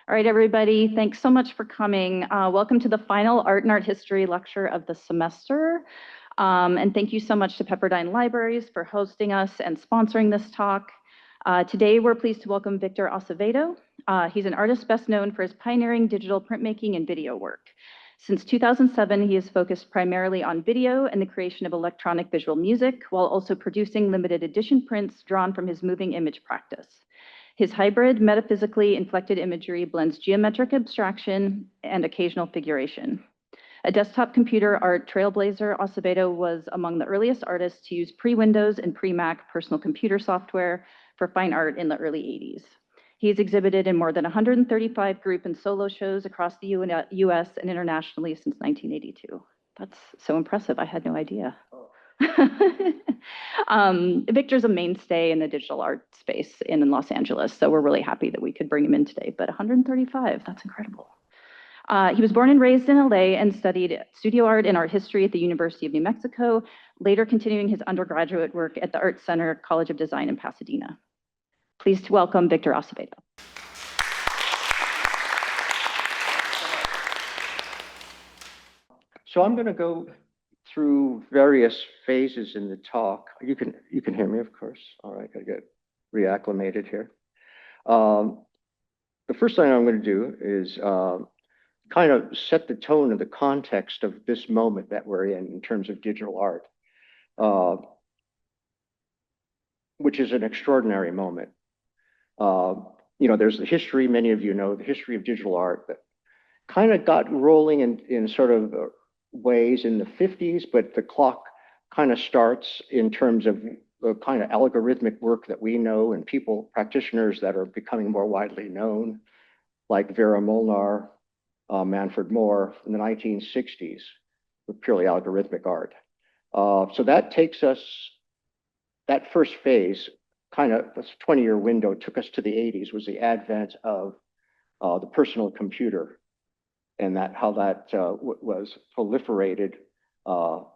All right, everybody, thanks so much for coming. Welcome to the final Art and Art History lecture of the semester. And thank you so much to Pepperdine Libraries for hosting us and sponsoring this talk. Today, we're pleased to welcome Victor Acevedo. He's an artist best known for his pioneering digital printmaking and video work. Since 2007, he has focused primarily on video and the creation of electronic visual music, while also producing limited edition prints drawn from his moving image practice. His hybrid, metaphysically inflected imagery blends geometric abstraction and occasional figuration. A desktop computer art trailblazer, Acevedo was among the earliest artists to use pre-Windows and pre-Mac personal computer software for fine art in the early 80s. He has exhibited in more than 135 group and solo shows across the US and internationally since 1982. That's so impressive. I had no idea. Victor's a mainstay in the digital art space in Los Angeles, so we're really happy that we could bring him in today. But 135, that's incredible. He was born and raised in LA and studied studio art and art history at the University of New Mexico, later continuing his undergraduate work at the Art Center College of Design in Pasadena. Pleased to welcome Victor Acevedo. So I'm going to go through various phases in the talk. You can hear me, of course. All right, I get reacclimated here. The first thing I'm going to do is kind of set the tone of the context of this moment that we're in terms of digital art, which is an extraordinary moment. There's the history, many of you know, the history of digital art that kind of got rolling in sort of ways in the 50s, but the clock kind of starts in terms of the kind of algorithmic work that we know and practitioners that are becoming more widely known, like Vera Molnar, Manfred Mohr in the 1960s, with purely algorithmic art. So that takes us, that first phase, kind of this 20-year window took us to the 80s, was the advent of the personal computer, and how that was proliferated for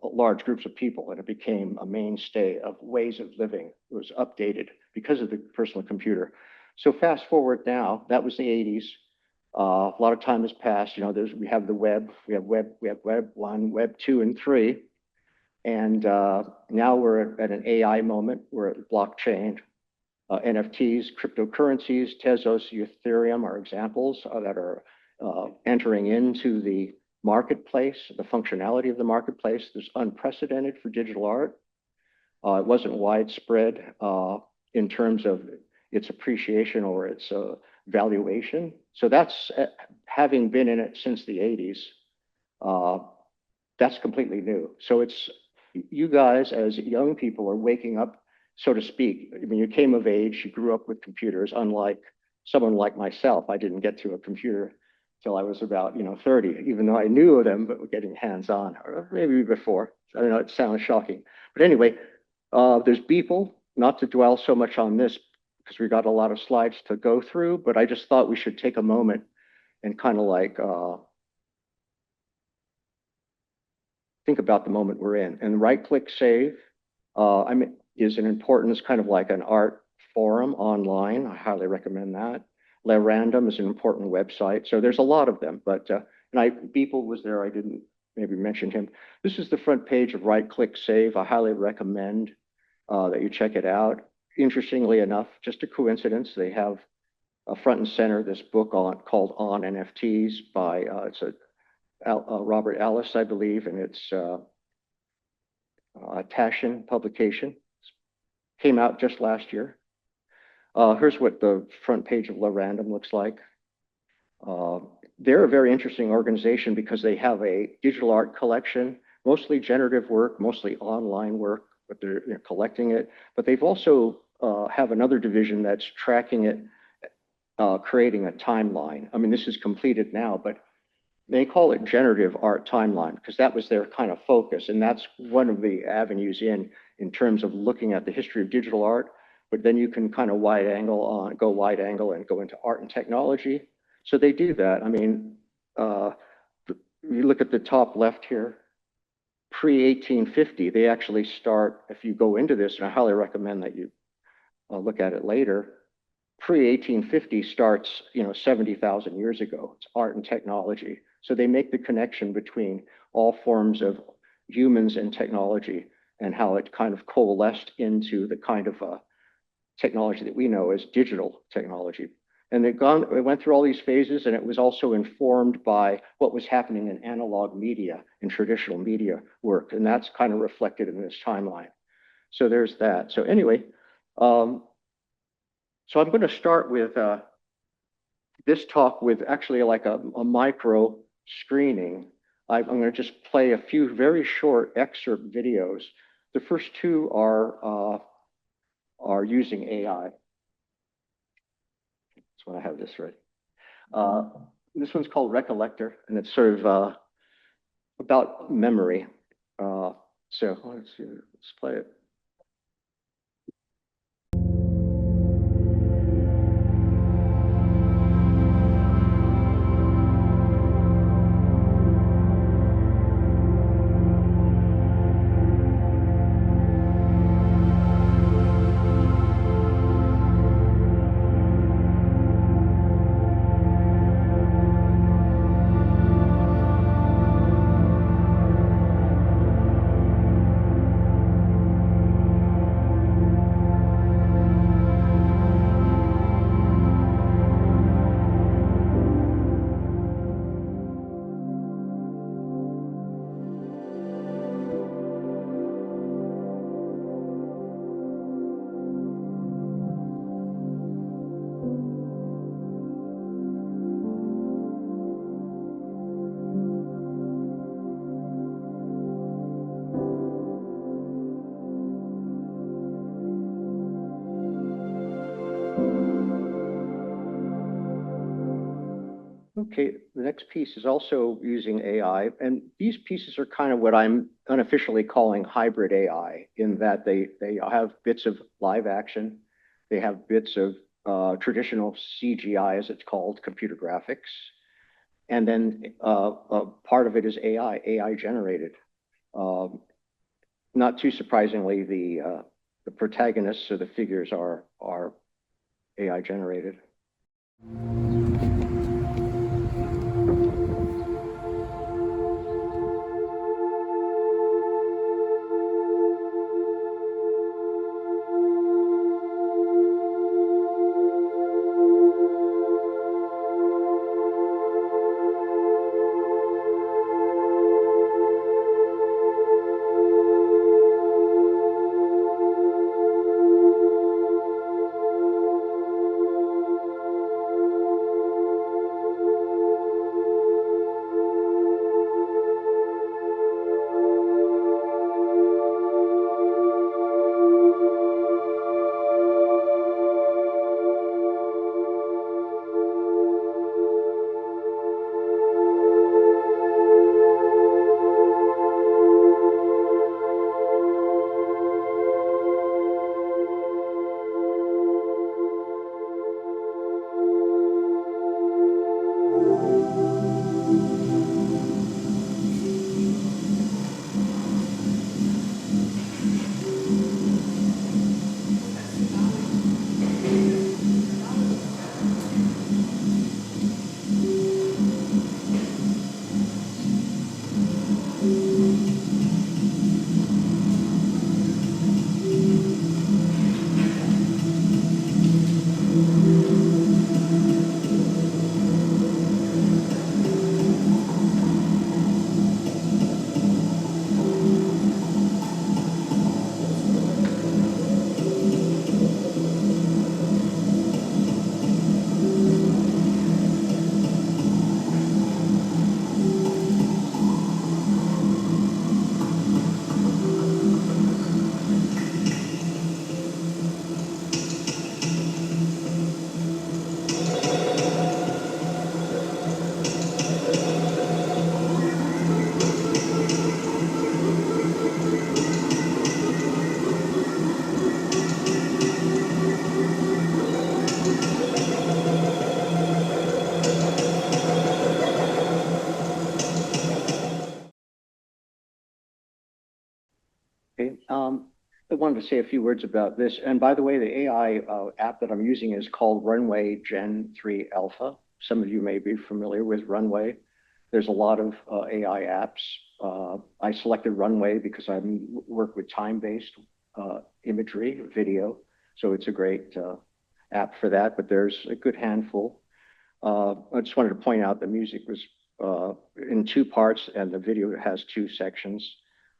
large groups of people, and it became a mainstay of ways of living. It was updated because of the personal computer. So fast forward now, that was the 80s. A lot of time has passed. We have the web, we have web 1, web 2, and 3, and now we're at an AI moment. We're at blockchain. NFTs, cryptocurrencies, Tezos, Ethereum are examples that are entering into the marketplace, the functionality of the marketplace. There's unprecedented for digital art. It wasn't widespread in terms of its appreciation or its valuation. So that's, having been in it since the 80s, that's completely new. So you guys as young people are waking up, so to speak. I mean, you came of age, you grew up with computers, unlike someone like myself. I didn't get to a computer till I was about 30, even though I knew of them, but getting hands-on, or maybe before. I don't know, it sounds shocking. But anyway, there's Beeple, not to dwell so much on this because we got a lot of slides to go through, but I just thought we should take a moment and kind of like think about the moment we're in. And right-click save is an important, it's kind of like an art forum online. I highly recommend that. La Random is an important website. So there's a lot of them, but Beeple was there. I didn't maybe mention him. This is the front page of right-click save. I highly recommend that you check it out. Interestingly enough, just a coincidence, they have a front and center this book called On NFTs by Robert Ellis, I believe, and it's Taschen publication. Came out just last year. Here's what the front page of La Random looks like. They're a very interesting organization because they have a digital art collection, mostly generative work, mostly online work, but they're collecting it. But they've also have another division that's tracking it, creating a timeline. I mean, this is completed now, but they call it generative art timeline because that was their kind of focus. And that's one of the avenues in terms of looking at the history of digital art, but then you can kind of go wide angle and go into art and technology. So they do that. I mean, you look at the top left here, pre-1850, they actually start, if you go into this, and I highly recommend that you look at it later, pre-1850 starts, 70,000 years ago. It's art and technology. So they make the connection between all forms of humans and technology and how it kind of coalesced into the kind of technology that we know as digital technology. And it went through all these phases, and it was also informed by what was happening in analog media and traditional media work. And that's kind of reflected in this timeline. So there's that. So anyway, so I'm going to start with this talk with actually like a micro screening. I'm going to just play a few very short excerpt videos. The first two are using AI. That's when I have this ready. This one's called Recollector, and it's sort of about memory. So let's see, let's play it. Okay, the next piece is also using AI, and these pieces are kind of what I'm unofficially calling hybrid AI, in that they have bits of live action, they have bits of traditional CGI, as it's called, computer graphics, and then part of it is AI generated. Not too surprisingly, the protagonists or the figures are AI generated. Okay. I wanted to say a few words about this. And by the way, the AI app that I'm using is called Runway Gen 3 Alpha. Some of you may be familiar with Runway. There's a lot of AI apps. I selected Runway because I work with time-based imagery, video. So it's a great app for that, but there's a good handful. I just wanted to point out the music was in two parts and the video has two sections.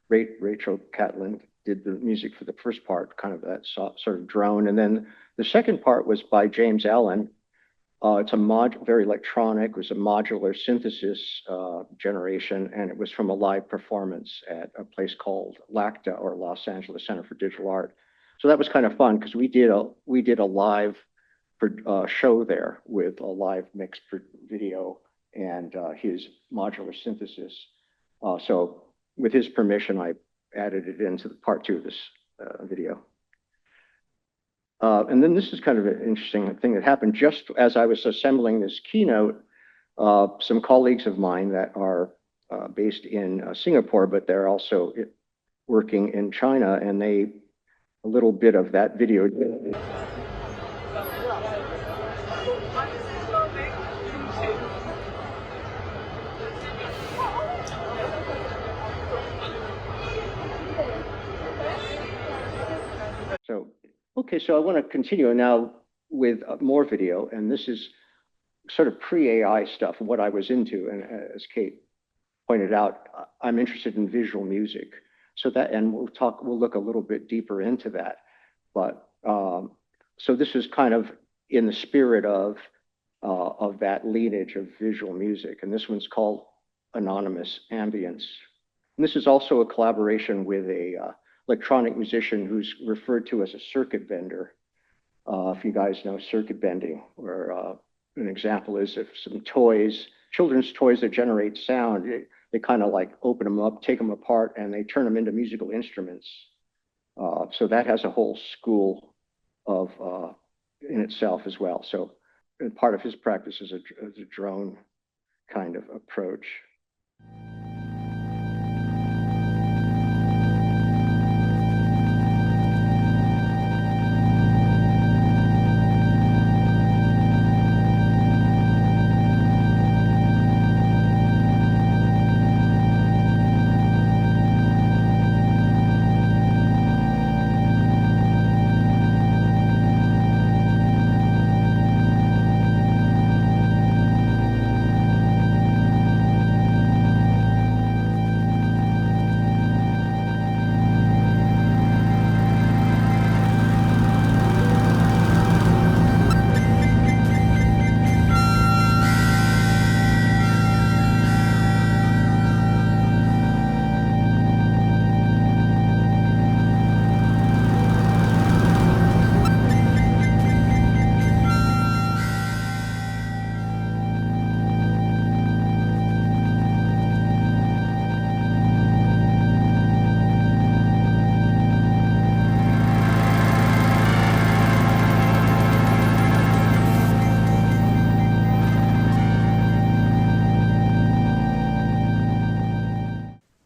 Rachel Catlin did the music for the first part, kind of that sort of drone. And then the second part was by James Allen. It's very electronic. It was a modular synthesis generation, and it was from a live performance at a place called LACTA, or Los Angeles Center for Digital Art. So that was kind of fun because we did a live show there with a live mixed video and his modular synthesis. So with his permission, I added it into the part two of this video. And then this is kind of an interesting thing that happened just as I was assembling this keynote. Some colleagues of mine that are based in Singapore, but they're also working in China, and a little bit of that video. So, okay, so I want to continue now with more video, and this is sort of pre-AI stuff, what I was into. And as Kate pointed out, I'm interested in visual music. So that, and we'll look a little bit deeper into that. But so this is kind of in the spirit of that lineage of visual music. And this one's called Anonymous Ambience. And this is also a collaboration with a electronic musician who's referred to as a circuit bender. If you guys know circuit bending, where an example is if some toys, children's toys that generate sound, they kind of like open them up, take them apart, and they turn them into musical instruments. So that has a whole school of in itself as well. So part of his practice is a drone kind of approach.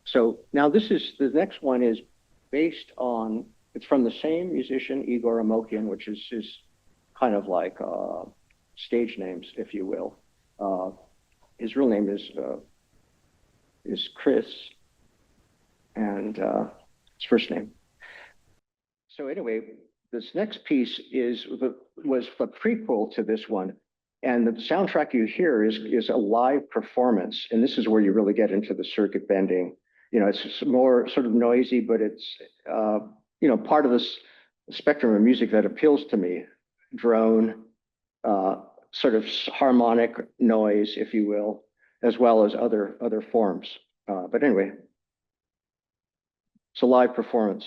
So now the next one is based on, it's from the same musician, Igor Amokian, which is his kind of like stage names, if you will. His real name is Chris, and his first name. So anyway, this next piece was the prequel to this one. And the soundtrack you hear is a live performance. And this is where you really get into the circuit bending. You know, it's more sort of noisy, but it's, you know, part of this spectrum of music that appeals to me. Drone, sort of harmonic noise, if you will, as well as other forms. But anyway, it's a live performance.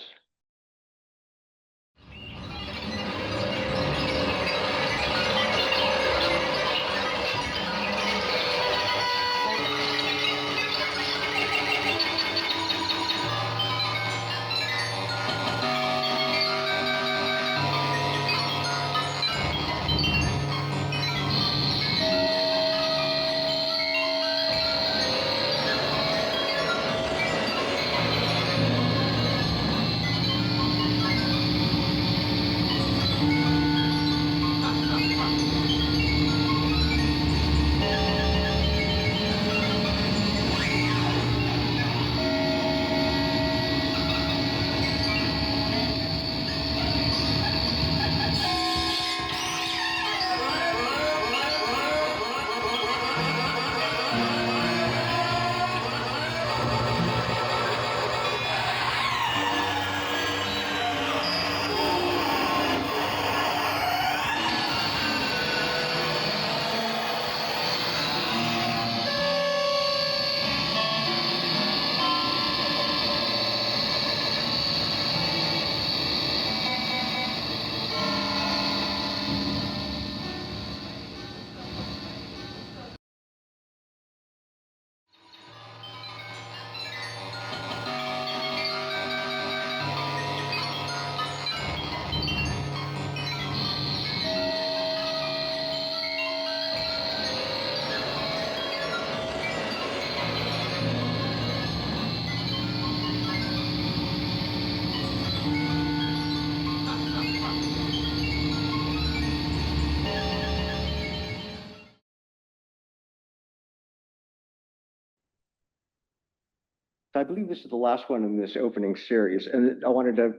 I believe this is the last one in this opening series, and I wanted to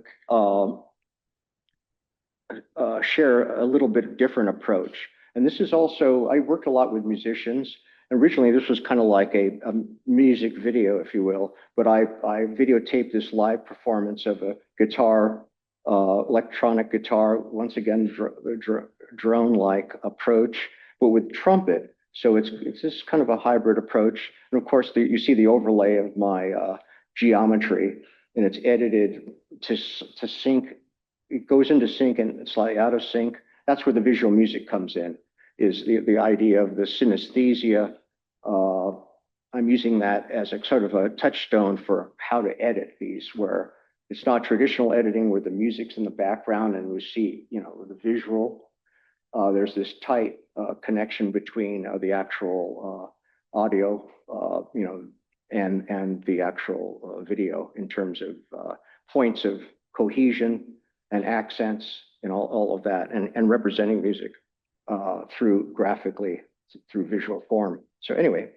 share a little bit different approach. And this is also, I worked a lot with musicians. Originally, this was kind of like a music video, if you will, but I videotaped this live performance of a guitar, electronic guitar, once again, drone-like approach, but with trumpet. So it's this kind of a hybrid approach. And of course, you see the overlay of my geometry, and it's edited to sync. It goes into sync and slightly out of sync. That's where the visual music comes in, is the idea of the synesthesia. I'm using that as a sort of a touchstone for how to edit these, where it's not traditional editing where the music's in the background and we see, the visual. There's this tight connection between the actual audio, and the actual video in terms of points of cohesion and accents and all of that, and representing music through graphically, through visual form. So anyway,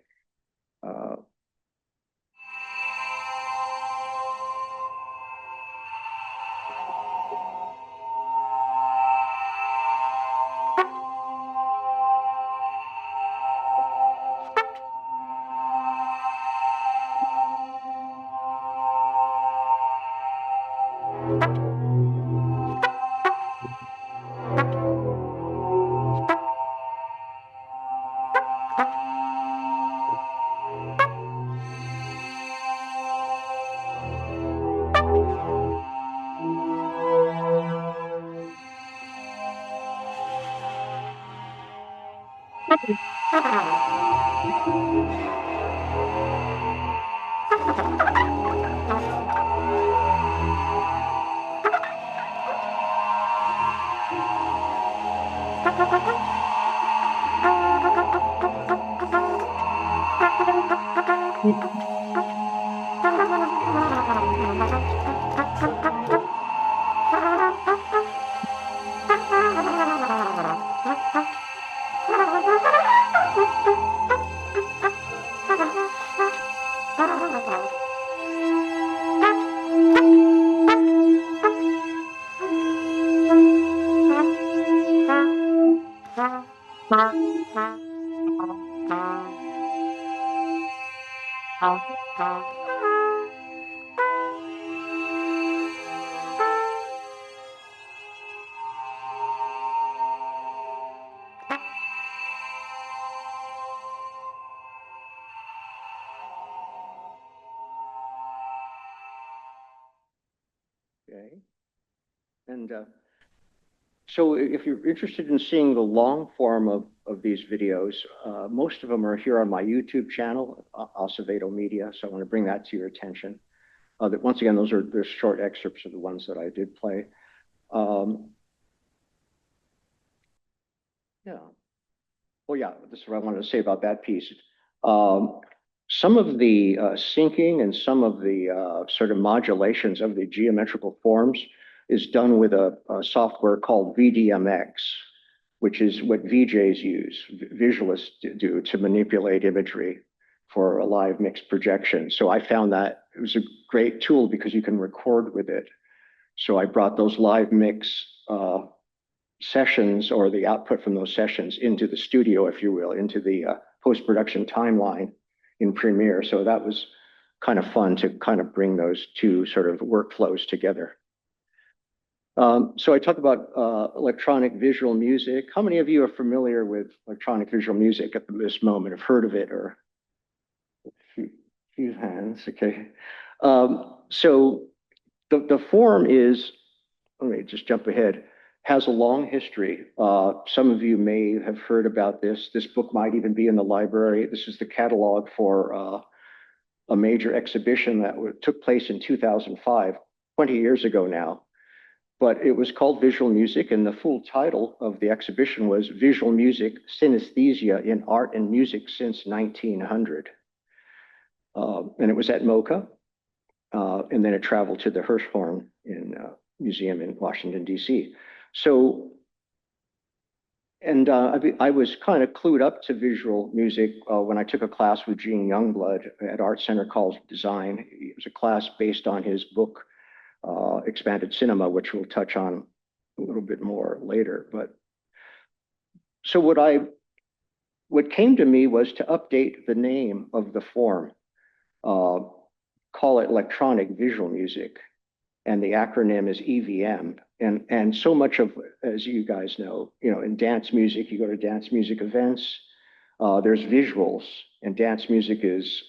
okay. And so if you're interested in seeing the long form of these videos, most of them are here on my YouTube channel, Acevedo Media. So I want to bring that to your attention. That once again, they're short excerpts of the ones that I did play. Yeah. Oh yeah, this is what I wanted to say about that piece. Some of the syncing and some of the sort of modulations of the geometrical forms is done with a software called VDMX, which is what VJs use, visualists do to manipulate imagery for a live mixed projection. So I found that it was a great tool because you can record with it. So I brought those live mix sessions, or the output from those sessions, into the studio, if you will, into the post-production timeline in Premiere. So that was kind of fun to kind of bring those two sort of workflows together. So I talked about electronic visual music. How many of you are familiar with electronic visual music at this moment, have heard of it, or a few hands, okay. So the form is, let me just jump ahead, has a long history. Some of you may have heard about this. This book might even be in the library. This is the catalog for a major exhibition that took place in 2005, 20 years ago now. But it was called Visual Music, and the full title of the exhibition was Visual Music, Synesthesia in Art and Music Since 1900. And it was at MoCA, and then it traveled to the Hirshhorn Museum in Washington, D.C. So And I was kind of clued up to visual music when I took a class with Gene Youngblood at Art Center called Design. It was a class based on his book, Expanded Cinema, which we'll touch on a little bit more later. But so what came to me was to update the name of the form, uh, call it electronic visual music, and the acronym is EVM. And so much of, as you guys know, in dance music, you go to dance music events, there's visuals, and dance music is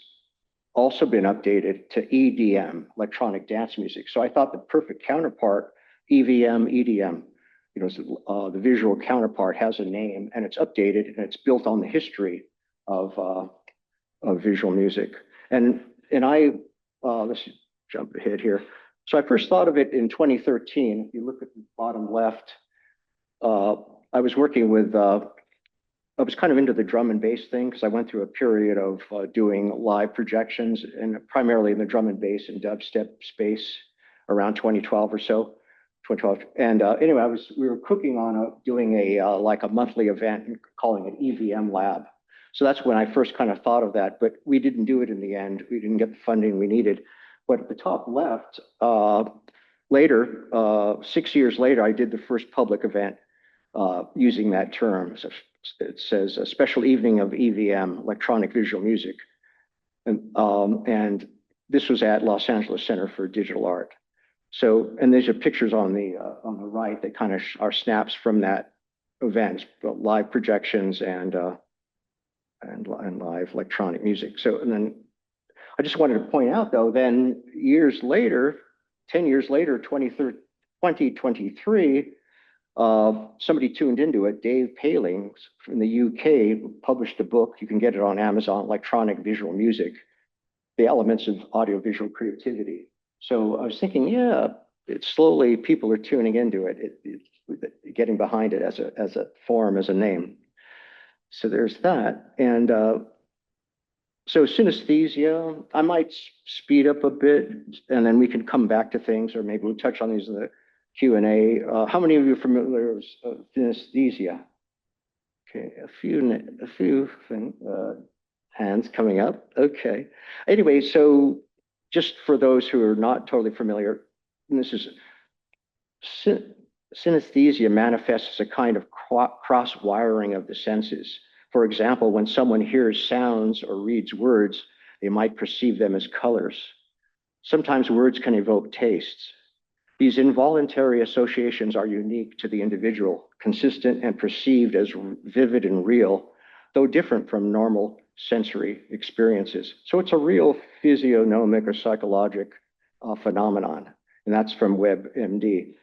also been updated to EDM, electronic dance music. So I thought the perfect counterpart, EVM, EDM, the visual counterpart has a name and it's updated and it's built on the history of visual music. And let's jump ahead here. So I first thought of it in 2013. If you look at the bottom left, I was working with I was kind of into the drum and bass thing because I went through a period of doing live projections and primarily in the drum and bass and dubstep space around 2012 or so, 2012. And anyway, we were cooking on doing a like a monthly event and calling it EVM Lab. So that's when I first kind of thought of that, but we didn't do it in the end. We didn't get the funding we needed. But at the top left, later, 6 years later, I did the first public event using that term. So it says a special evening of EVM, electronic visual music. And this was at Los Angeles Center for Digital Art. So, and these are pictures on the right that kind of are snaps from that event, live projections and live electronic music. So, and then I just wanted to point out though, then years later, 10 years later, 2023, somebody tuned into it. Dave Palings from the UK published a book. You can get it on Amazon, Electronic Visual Music, The Elements of Audiovisual Creativity. So I was thinking, yeah, it's slowly people are tuning into it, getting behind it as a form, as a name. So there's that. And so synesthesia, I might speed up a bit and then we can come back to things, or maybe we'll touch on these in the Q&A. How many of you are familiar with synesthesia? Okay, a few hands coming up. Okay. Anyway, so just for those who are not totally familiar, this is synesthesia manifests as a kind of cross-wiring of the senses. For example, when someone hears sounds or reads words, they might perceive them as colors. Sometimes words can evoke tastes. These involuntary associations are unique to the individual, consistent and perceived as vivid and real, though different from normal sensory experiences. So it's a real physiognomic or psychologic phenomenon, and that's from WebMD.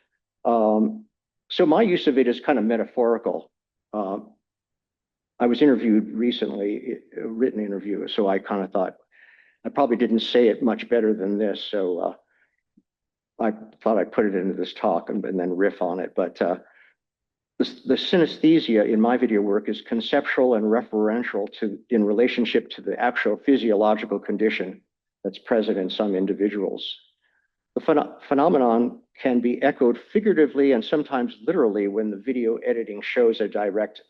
So my use of it is kind of metaphorical. I was interviewed recently, a written interview, so I kind of thought I probably didn't say it much better than this, so I thought I'd put it into this talk and then riff on it. But the synesthesia in my video work is conceptual and referential in relationship to the actual physiological condition that's present in some individuals. The phenomenon can be echoed figuratively and sometimes literally when the video editing shows a direct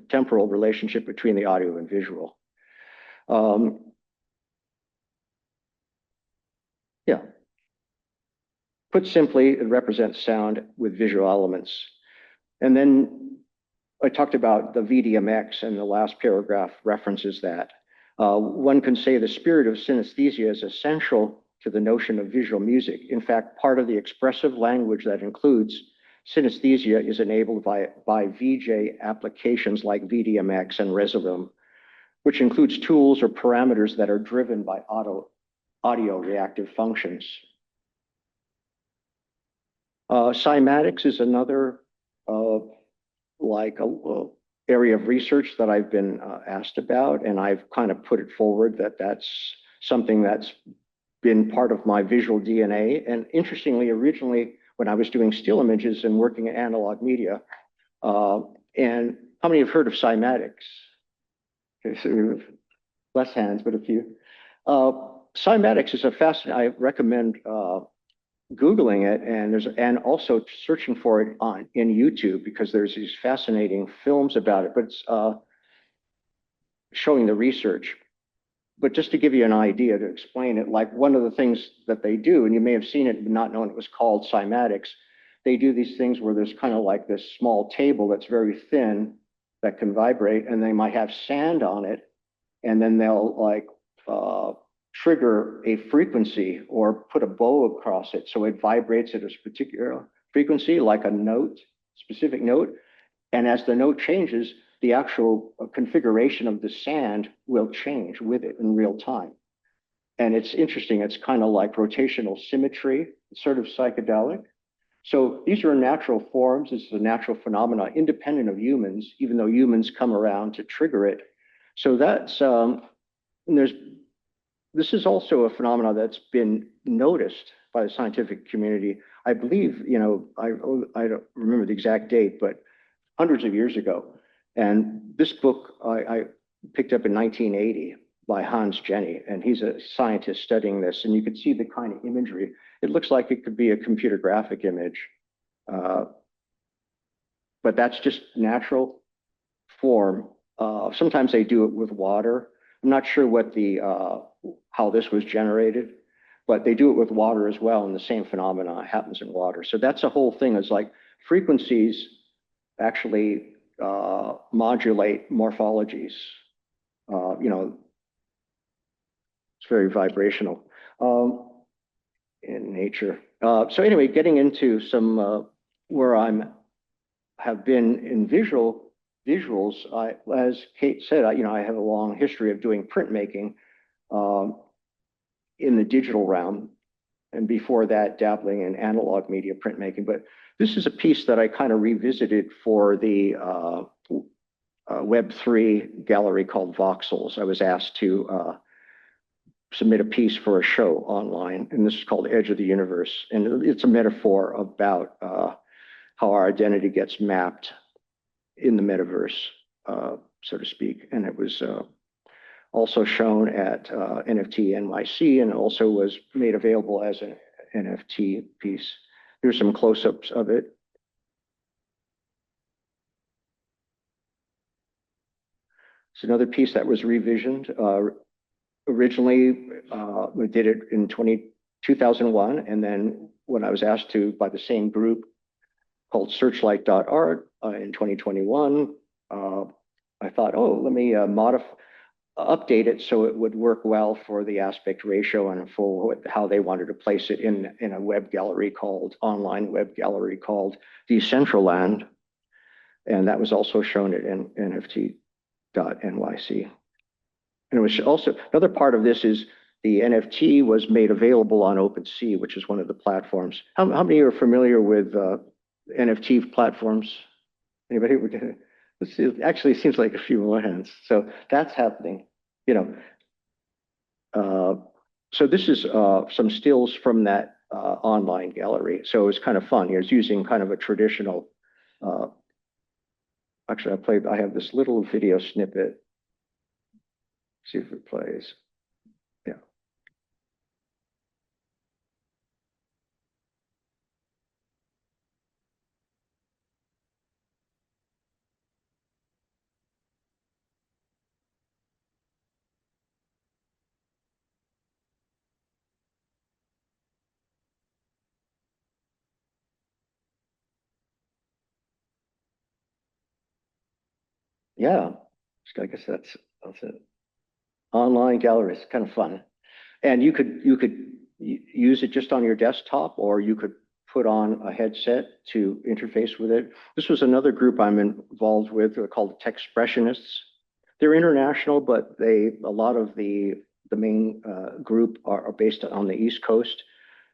temporal relationship between the audio and visual. Yeah. Put simply, it represents sound with visual elements. And then I talked about the VDMX, and the last paragraph references that. One can say the spirit of synesthesia is essential to the notion of visual music. In fact, part of the expressive language that includes synesthesia is enabled by VJ applications like VDMX and Resolume, which includes tools or parameters that are driven by audio reactive functions. Cymatics is another area of research that I've been asked about, and I've kind of put it forward that that's something that's been part of my visual DNA. And interestingly, originally, when I was doing still images and working in analog media, and how many have heard of cymatics? Okay, so less hands, but a few. Cymatics is a fascinating, I recommend Googling it, and also searching for it in YouTube, because there's these fascinating films about it, but it's showing the research. But just to give you an idea, to explain it, like one of the things that they do, and you may have seen it but not known it was called cymatics, they do these things where there's kind of like this small table that's very thin that can vibrate, and they might have sand on it, and then they'll like trigger a frequency or put a bow across it so it vibrates at a particular frequency, like a note, specific note. And as the note changes, the actual configuration of the sand will change with it in real time. And it's interesting. It's kind of like rotational symmetry. It's sort of psychedelic. So these are natural forms. This is a natural phenomena, independent of humans, even though humans come around to trigger it. So that's this is also a phenomena that's been noticed by the scientific community. I believe, I don't remember the exact date, but hundreds of years ago. And this book I picked up in 1980 by Hans Jenny, and he's a scientist studying this. And you can see the kind of imagery. It looks like it could be a computer graphic image, but that's just natural form. Sometimes they do it with water. I'm not sure what how this was generated, but they do it with water as well, and the same phenomena happens in water. So that's a whole thing. Is like frequencies actually modulate morphologies. It's very vibrational in nature. So anyway, getting into some where have been in visuals. As Kate said, I have a long history of doing printmaking in the digital realm, and before that, dabbling in analog media printmaking. But this is a piece that I kind of revisited for the Web3 gallery called Voxels. I was asked to submit a piece for a show online, and this is called Edge of the Universe. And it's a metaphor about how our identity gets mapped in the metaverse, so to speak. And it was also shown at NFT NYC, and also was made available as an NFT piece. Here's some close-ups of it. It's another piece that was revisioned. Originally, we did it in 2001, and then when I was asked to by the same group called Searchlight.art in 2021, I thought, oh, let me update it so it would work well for the aspect ratio and for how they wanted to place it in a web gallery online web gallery called Decentraland. And that was also shown at NFT.nyc. And it was also, another part of this is the NFT was made available on OpenSea, which is one of the platforms. How many are familiar with NFT platforms? Anybody? Actually, it seems like a few more hands. So that's happening, So this is some stills from that online gallery. So it was kind of fun. It's using kind of a traditional. Actually, I have this little video snippet. See if it plays. Yeah. Yeah. I guess that's it. Online gallery is kind of fun. And you could use it just on your desktop, or you could put on a headset to interface with it. This was another group I'm involved with called Techspressionists. They're international, but a lot of the main group are based on the East Coast.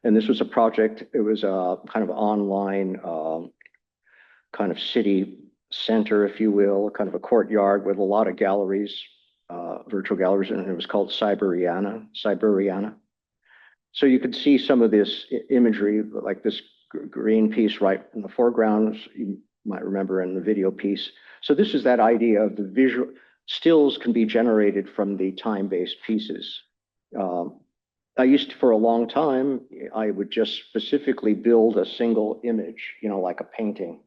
And this was a project. It was a kind of online kind of city center, if you will, kind of a courtyard with a lot of galleries, virtual galleries, and it was called Cyberiana. So you could see some of this imagery, like this green piece right in the foreground, you might remember in the video piece. So this is that idea of the visual stills can be generated from the time-based pieces. I used to, for a long time, I would just specifically build a single image, like a painting,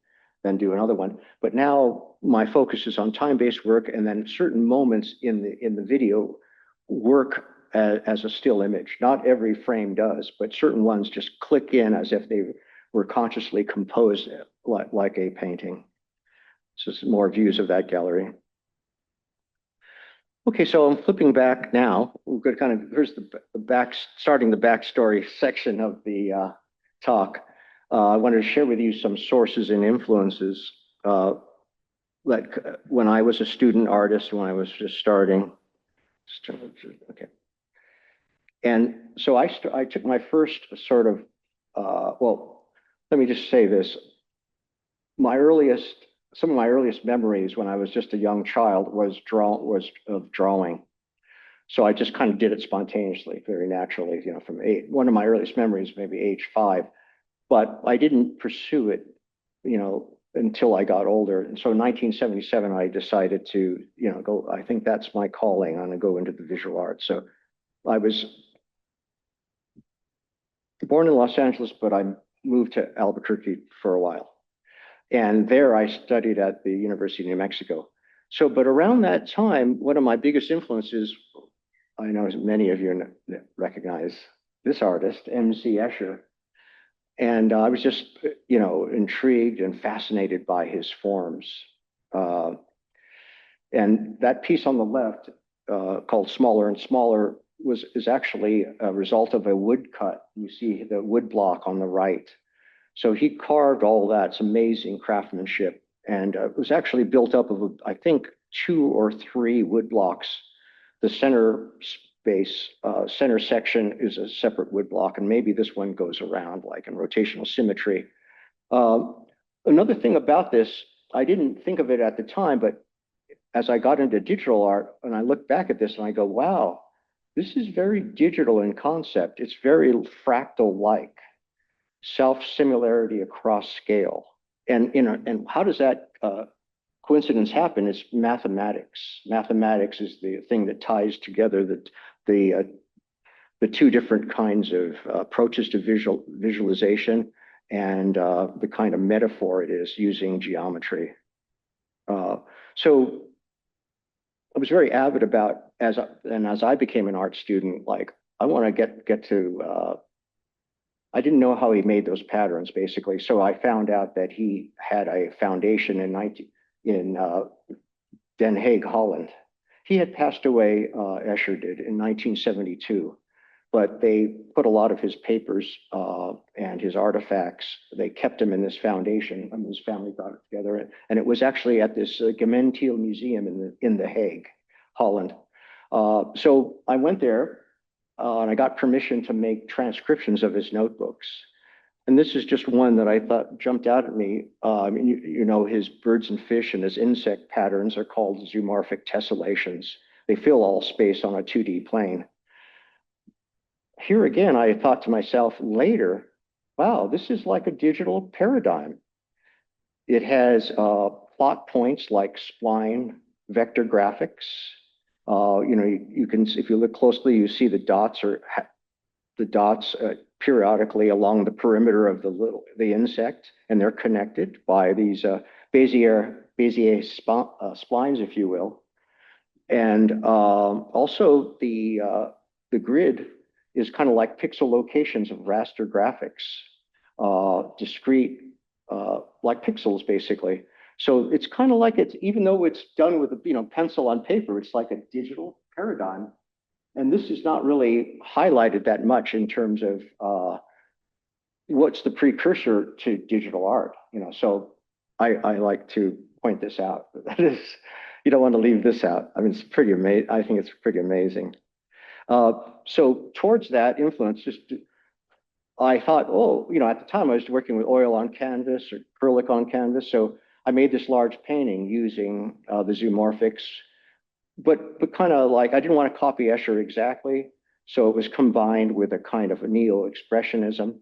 then do another one. But now my focus is on time-based work, and then certain moments in the video work as a still image. Not every frame does, but certain ones just click in as if they were consciously composed like a painting. So some more views of that gallery. Okay, so I'm flipping back now. We're going to kind of, here's the back, starting the backstory section of the talk. I wanted to share with you some sources and influences. Like when I was a student artist, when I was just starting. Okay. And so I took my first sort of, well, let me just say this. Some of my earliest memories when I was just a young child was of drawing. So I just kind of did it spontaneously, very naturally, from one of my earliest memories, maybe age 5, but I didn't pursue it, until I got older. And so in 1977, I decided to, go, I think that's my calling. I'm going to go into the visual arts. So I was born in Los Angeles, but I moved to Albuquerque for a while. And there I studied at the University of New Mexico. So, but around that time, one of my biggest influences, I know many of you recognize this artist, M.C. Escher. And I was just, intrigued and fascinated by his forms. And that piece on the left, called Smaller and Smaller, is actually a result of a woodcut. You see the wood block on the right. So he carved all that. It's amazing craftsmanship. And it was actually built up of, I think, 2 or 3 wood blocks. The center center section is a separate wood block, and maybe this one goes around like in rotational symmetry. Another thing about this, I didn't think of it at the time, but as I got into digital art, and I look back at this and I go, wow, this is very digital in concept. It's very fractal-like, self-similarity across scale. And how does that coincidence happen? It's mathematics. Mathematics is the thing that ties together the 2 different kinds of approaches to visualization and the kind of metaphor it is using geometry. So I was very avid about, as I became an art student, like I want to get to. I didn't know how he made those patterns, basically. So I found out that he had a foundation in Den Haag, Holland. He had passed away, Escher did, in 1972, but they put a lot of his papers and his artifacts, they kept him in this foundation, and his family got it together. And it was actually at this Gemeentiel Museum in The Hague, Holland. So I went there and I got permission to make transcriptions of his notebooks. And this is just one that I thought jumped out at me. I mean, his birds and fish and his insect patterns are called zoomorphic tessellations. They fill all space on a 2D plane. Here again, I thought to myself later, wow, this is like a digital paradigm. It has plot points like spline vector graphics. You can, if you look closely, you see the dots periodically along the perimeter of the insect, and they're connected by these Bezier splines, if you will. And also the grid is kind of like pixel locations of raster graphics, discrete, like pixels, basically. So it's kind of like even though it's done with a pencil on paper, it's like a digital paradigm. And this is not really highlighted that much in terms of what's the precursor to digital art. So I like to point this out. That is, you don't want to leave this out. I mean, it's pretty amazing. I think it's pretty amazing. So towards that influence, I thought, oh, at the time I was working with oil on canvas or acrylic on canvas. So I made this large painting using the zoomorphics, but kind of like, I didn't want to copy Escher exactly. So it was combined with a kind of a neo-expressionism.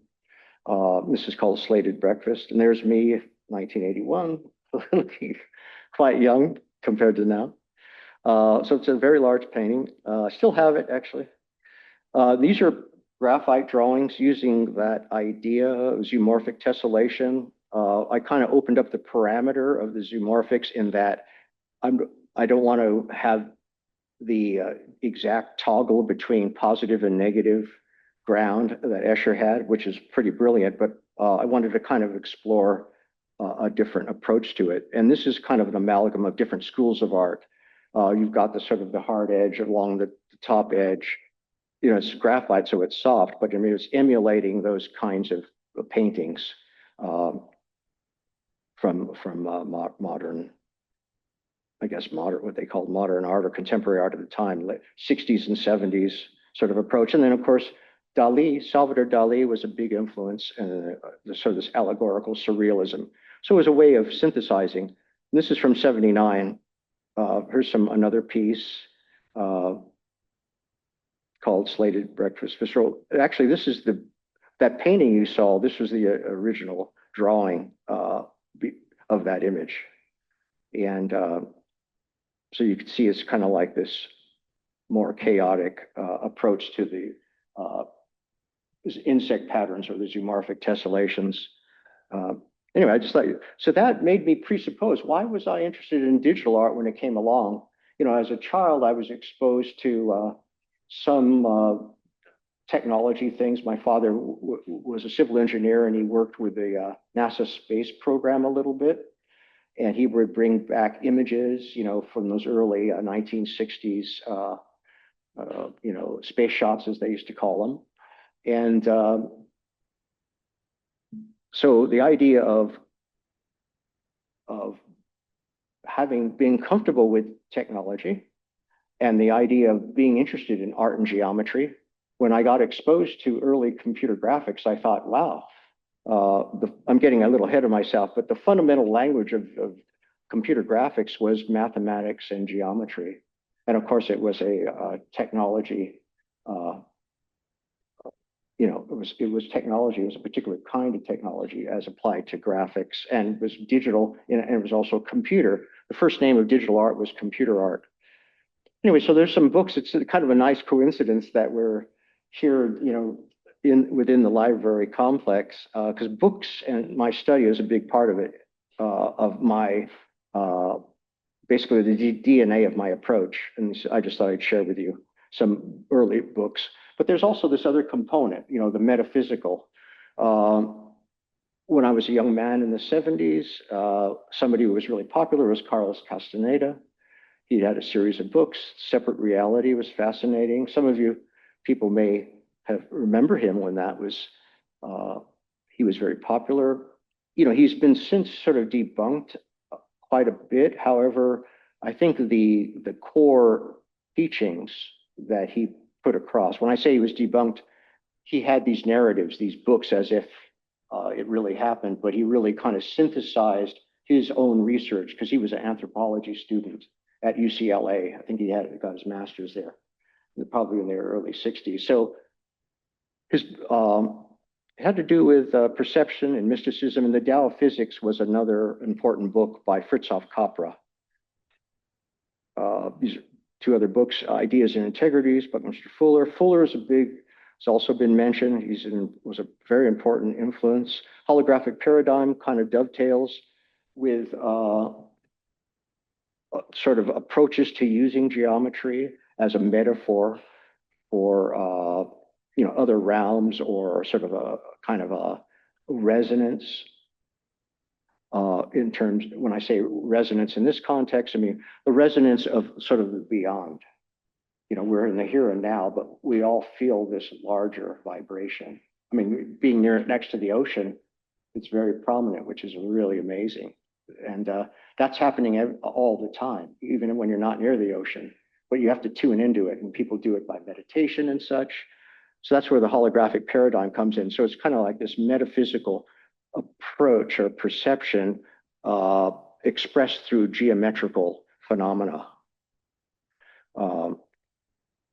This is called Slated Breakfast. And there's me, 1981, looking quite young compared to now. So it's a very large painting. I still have it, actually. These are graphite drawings using that idea of zoomorphic tessellation. I kind of opened up the parameter of the zoomorphics in that I don't want to have the exact toggle between positive and negative ground that Escher had, which is pretty brilliant, but I wanted to kind of explore a different approach to it. And this is kind of an amalgam of different schools of art. You've got the sort of the hard edge along the top edge. You know, it's graphite, so it's soft, but I mean, it's emulating those kinds of paintings from modern, I guess, what they called modern art or contemporary art at the time, 60s and 70s sort of approach. And then, of course, Salvador Dali was a big influence in the sort of this allegorical surrealism. So it was a way of synthesizing. This is from 79. Here's another piece called Slated Breakfast Visceral. Actually, this is that painting you saw. This was the original drawing of that image. And so you can see it's kind of like this more chaotic approach to the insect patterns or the zoomorphic tessellations. Anyway, I just thought, so that made me presuppose, why was I interested in digital art when it came along? You know, as a child, I was exposed to some technology things. My father was a civil engineer and he worked with the NASA space program a little bit. And he would bring back images, you know, from those early 1960s, you know, space shots, as they used to call them. And so the idea of being comfortable with technology and the idea of being interested in art and geometry, when I got exposed to early computer graphics, I thought, wow, I'm getting a little ahead of myself, but the fundamental language of computer graphics was mathematics and geometry. And of course, it was a technology, you know, it was technology, it was a particular kind of technology as applied to graphics, and it was digital, and it was also computer. The first name of digital art was computer art. Anyway, so there's some books. It's kind of a nice coincidence that we're here, you know, within the library complex, because books and my study is a big part of it, of my, basically the DNA of my approach. And I just thought I'd share with you some early books. But there's also this other component, you know, the metaphysical. When I was a young man in the 70s, somebody who was really popular was Carlos Castaneda. He had a series of books. Separate Reality was fascinating. Some of you people may remember him when that was, he was very popular. You know, he's been since sort of debunked quite a bit. However, I think the core teachings that he put across, when I say he was debunked, he had these narratives, these books as if it really happened, but he really kind of synthesized his own research because he was an anthropology student at UCLA. I think he got his master's there, probably in the early 60s. So his it had to do with perception and mysticism, and the Tao of Physics was another important book by Fritjof Capra. These are two other books, Ideas and Integrities by Mr. Fuller. Fuller is has also been mentioned. Was a very important influence. Holographic Paradigm kind of dovetails with sort of approaches to using geometry as a metaphor for you know, other realms, or sort of a kind of a resonance in terms, when I say resonance in this context, I mean the resonance of sort of the beyond. You know, we're in the here and now, but we all feel this larger vibration. I mean, being next to the ocean, it's very prominent, which is really amazing. And that's happening all the time, even when you're not near the ocean. But you have to tune into it, and people do it by meditation and such. So that's where the holographic paradigm comes in. So it's kind of like this metaphysical approach or perception expressed through geometrical phenomena. And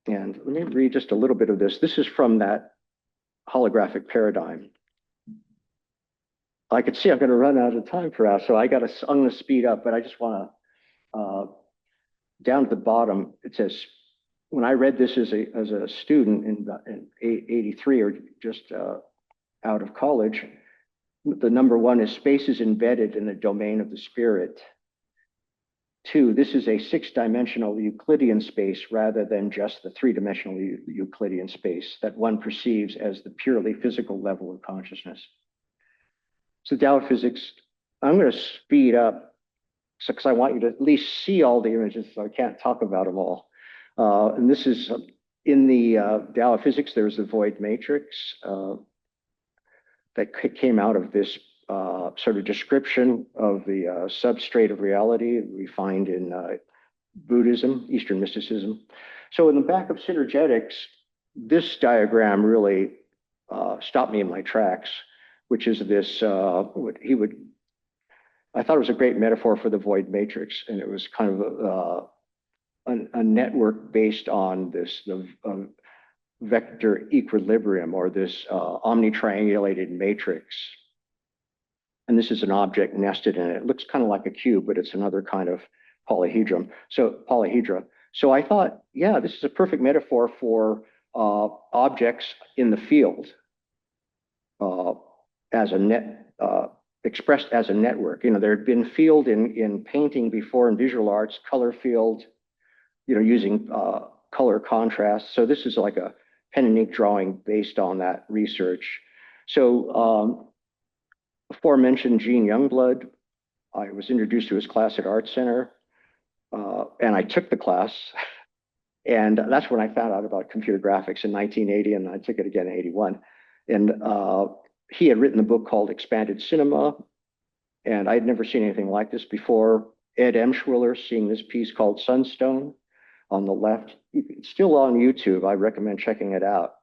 let me read just a little bit of this. This is from that holographic paradigm. I could see I'm going to run out of time for us, so I'm going to speed up, but I just want to, down at the bottom, it says, when I read this as a student in 83 or just out of college, the number one is space is embedded in the domain of the spirit. Two, this is a six-dimensional Euclidean space rather than just the three-dimensional Euclidean space that one perceives as the purely physical level of consciousness. So Tao of Physics, I'm going to speed up because I want you to at least see all the images, so I can't talk about them all. And this is in the Tao of Physics, there's a void matrix that came out of this sort of description of the substrate of reality we find in Buddhism, Eastern mysticism. So in the back of synergetics, this diagram really stopped me in my tracks, which is this, I thought it was a great metaphor for the void matrix, and it was kind of a network based on this vector equilibrium, or this omnitriangulated matrix. And this is an object nested in it. It looks kind of like a cube, but it's another kind of polyhedra. So I thought, yeah, this is a perfect metaphor for objects in the field as a net, expressed as a network. You know, there had been field in painting before, in visual arts, color field, you know, using color contrast. So this is like a pen and ink drawing based on that research. So aforementioned Gene Youngblood, I was introduced to his class at Art Center, and I took the class. And that's when I found out about computer graphics in 1980, and I took it again in 81. And he had written a book called Expanded Cinema, and I'd never seen anything like this before. Ed Emshwiller, seeing this piece called Sunstone on the left. It's still on YouTube. I recommend checking it out.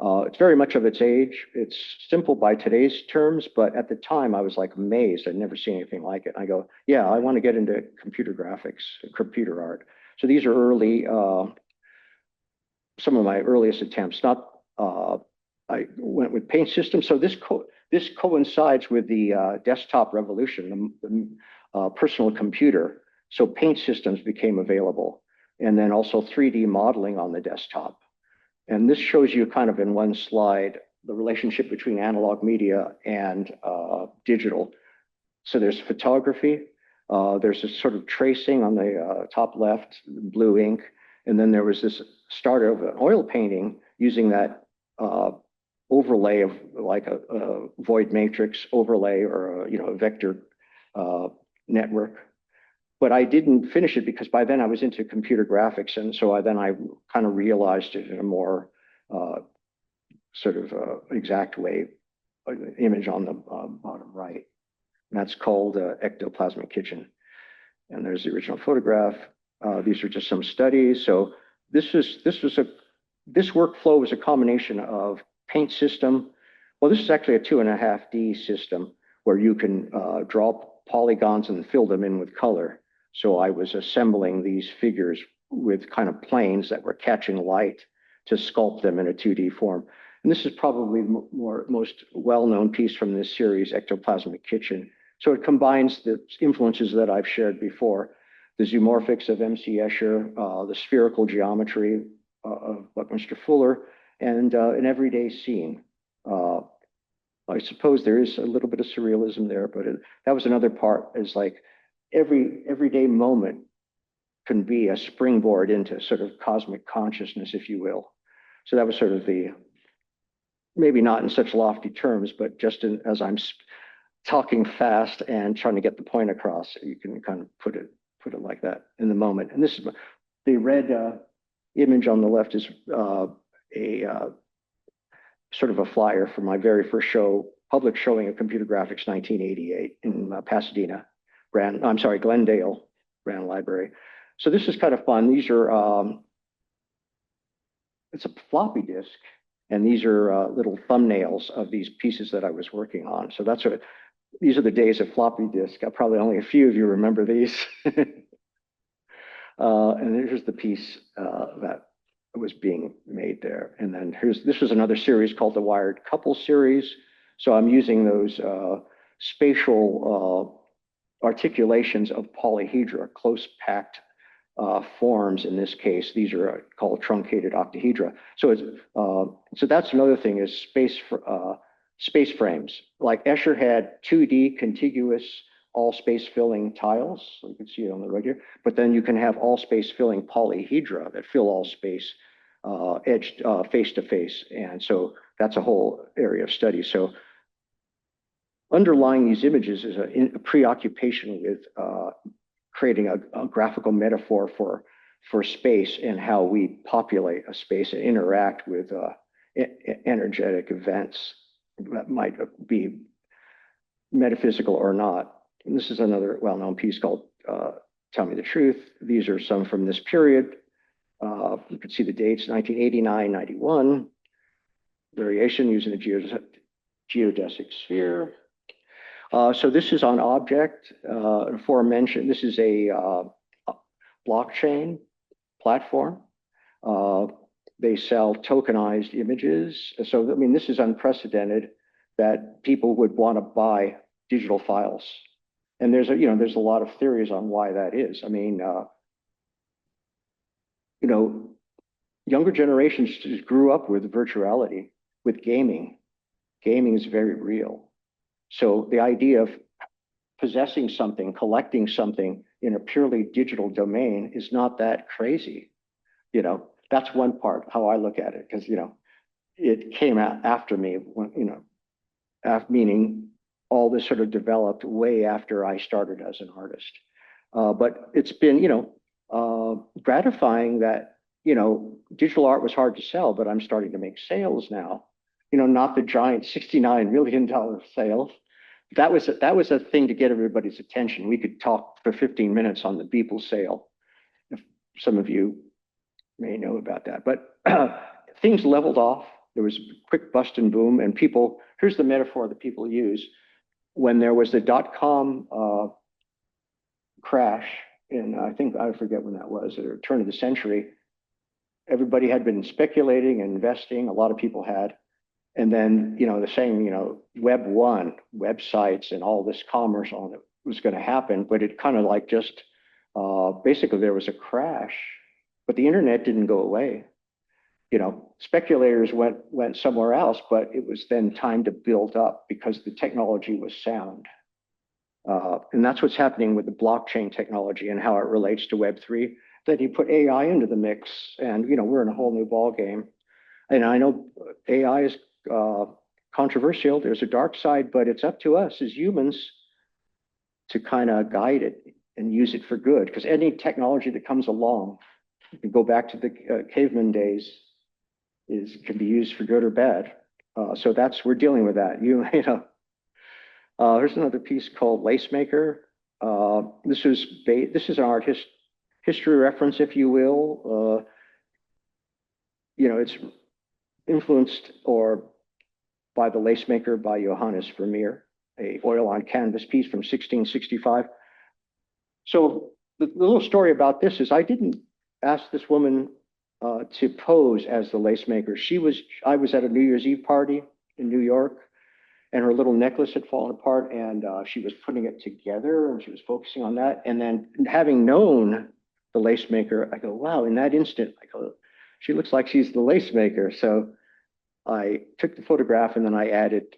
It's very much of its age. It's simple by today's terms, but at the time I was like amazed. I'd never seen anything like it. I go, yeah, I want to get into computer graphics, computer art. So these are early, some of my earliest attempts. I went with paint systems. So this coincides with the desktop revolution, the personal computer. So paint systems became available, and then also 3D modeling on the desktop. And this shows you kind of in one slide the relationship between analog media and digital. So there's photography, there's this sort of tracing on the top left, blue ink, and then there was this start of an oil painting using that overlay of like a void matrix overlay, or a vector network. But I didn't finish it because by then I was into computer graphics, and so I kind of realized it in a more sort of exact way. Image on the bottom right, and that's called Ectoplasmic Kitchen. And there's the original photograph. These are just some studies. So this workflow was a combination of paint system. Well, this is actually a 2.5D system where you can draw polygons and fill them in with color. So I was assembling these figures with kind of planes that were catching light to sculpt them in a 2D form. And this is probably the most well-known piece from this series, Ectoplasmic Kitchen. So it combines the influences that I've shared before, the zoomorphics of M.C. Escher, the spherical geometry of Buckminster Fuller, and an everyday scene. I suppose there is a little bit of surrealism there, but that was another part, is like every everyday moment can be a springboard into sort of cosmic consciousness, if you will. So that was sort of maybe not in such lofty terms, but just as I'm talking fast and trying to get the point across, you can kind of put it like that in the moment. And this is the red image on the left is a sort of a flyer for my very first public showing of computer graphics, 1988 in Pasadena, Glendale Brand Library. So this is kind of fun. These are, it's a floppy disk, and these are little thumbnails of these pieces that I was working on. So these are the days of floppy disk. Probably only a few of you remember these. And here's the piece that was being made there. And then this was another series called the Wired Couple series. So I'm using those spatial articulations of polyhedra, close packed forms. In this case, these are called truncated octahedra. So so that's another thing is space frames. Like Escher had 2D contiguous all space filling tiles. You can see it on the right here. But then you can have all space filling polyhedra that fill all space edged face to face. And so that's a whole area of study. So underlying these images is a preoccupation with creating a graphical metaphor for space and how we populate a space and interact with energetic events that might be metaphysical or not. And this is another well-known piece called Tell Me the Truth. These are some from this period. You can see the dates, 1989, 91. Variation using the geodesic sphere. So this is on object, aforementioned. This is a blockchain platform. They sell tokenized images. So, I mean, this is unprecedented that people would want to buy digital files. And there's a lot of theories on why that is. I mean, younger generations just grew up with virtuality, with gaming. Gaming is very real. So the idea of possessing something, collecting something in a purely digital domain is not that crazy. That's one part, how I look at it, because, it came out after me, meaning all this sort of developed way after I started as an artist. But it's been, gratifying that, digital art was hard to sell, but I'm starting to make sales now. Not the giant $69 million sales. That was a thing to get everybody's attention. We could talk for 15 minutes on the Beeple sale. If some of you may know about that, but things leveled off. There was a quick bust and boom, and here's the metaphor that people use. When there was the dot-com crash in, I forget when that was, at the turn of the century, everybody had been speculating and investing. A lot of people had. And then, the same, Web 1, websites and all this commerce on it was going to happen, but it kind of like just, basically there was a crash, but the internet didn't go away. Speculators went somewhere else, but it was then time to build up because the technology was sound. And that's what's happening with the blockchain technology and how it relates to Web3. Then you put AI into the mix and, we're in a whole new ball game. And I know AI is controversial. There's a dark side, but it's up to us as humans to kind of guide it and use it for good. Because any technology that comes along, you can go back to the caveman days, can be used for good or bad. So we're dealing with that. Here's another piece called Lace Maker. This is an art history reference, if you will. It's influenced by the Lace Maker by Johannes Vermeer, a oil on canvas piece from 1665. So the little story about this is I didn't ask this woman to pose as the lace maker. I was at a New Year's Eve party in New York, and her little necklace had fallen apart, and she was putting it together, and she was focusing on that. And then having known the lace maker, I go, wow, in that instant, I go, she looks like she's the lace maker. So I took the photograph, and then I added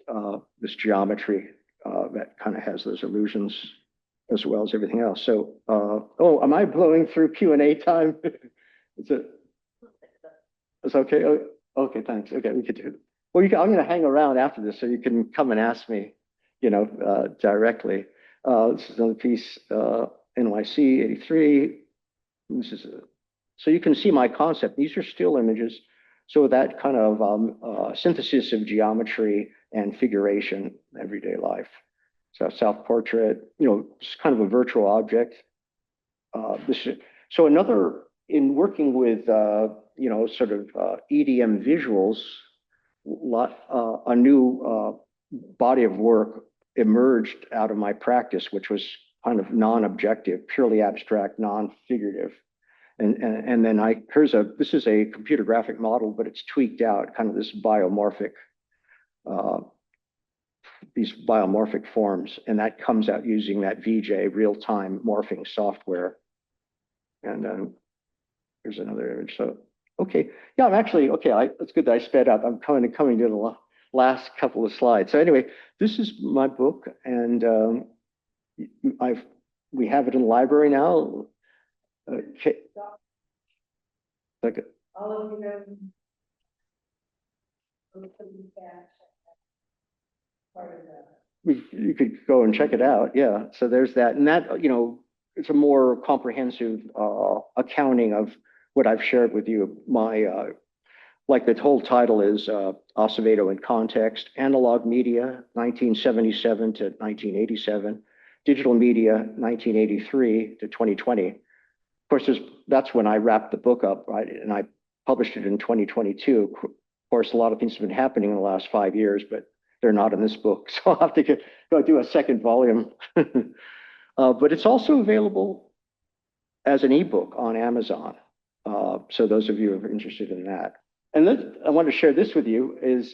this geometry that kind of has those illusions as well as everything else. So, am I blowing through Q&A time? It's okay. Oh, okay, thanks. Okay, we could do it. Well, I'm going to hang around after this, so you can come and ask me, directly. This is another piece, NYC 83. So you can see my concept. These are still images. So that kind of synthesis of geometry and figuration, everyday life. So self-portrait, it's kind of a virtual object. So in working with, sort of EDM visuals, a new body of work emerged out of my practice, which was kind of non-objective, purely abstract, non-figurative. And then this is a computer graphic model, but it's tweaked out, kind of this these biomorphic forms, and that comes out using that VJ real-time morphing software. And here's another image. So, okay. Yeah, I'm actually, okay, it's good that I sped up. I'm coming to the last couple of slides. So anyway, this is my book, and we have it in the library now. Okay. Like, all of you have you could go and check it out. Yeah. So there's that. And that, it's a more comprehensive accounting of what I've shared with you. Like the whole title is Acevedo in Context, Analog Media, 1977 to 1987, Digital Media, 1983 to 2020. Of course, that's when I wrapped the book up, right? And I published it in 2022. Of course, a lot of things have been happening in the last 5 years, but they're not in this book. So I'll have to go do a second volume. But it's also available as an ebook on Amazon. So those of you who are interested in that. And then I want to share this with you is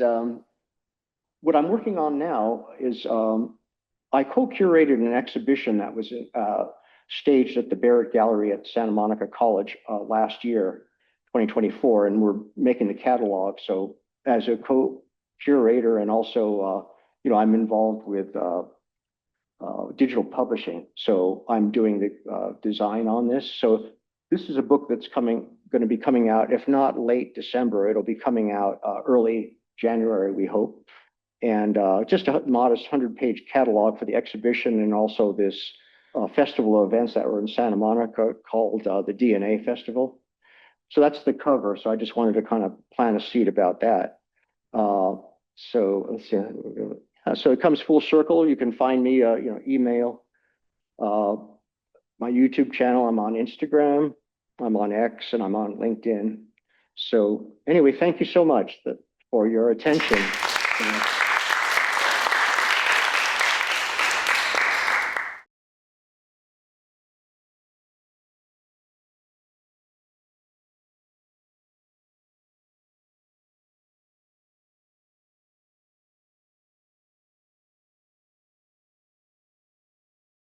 what I'm working on now is I co-curated an exhibition that was staged at the Barrett Gallery at Santa Monica College last year, 2024, and we're making the catalog. So as a co-curator and also, I'm involved with digital publishing. So I'm doing the design on this. So this is a book that's going to be coming out, if not late December, it'll be coming out early January, we hope. And just a modest 100-page catalog for the exhibition, and also this festival of events that were in Santa Monica called the DNA Festival. So that's the cover. So I just wanted to kind of plant a seed about that. So let's see. So it comes full circle. You can find me, email, my YouTube channel. I'm on Instagram, I'm on X, and I'm on LinkedIn. So anyway, thank you so much for your attention.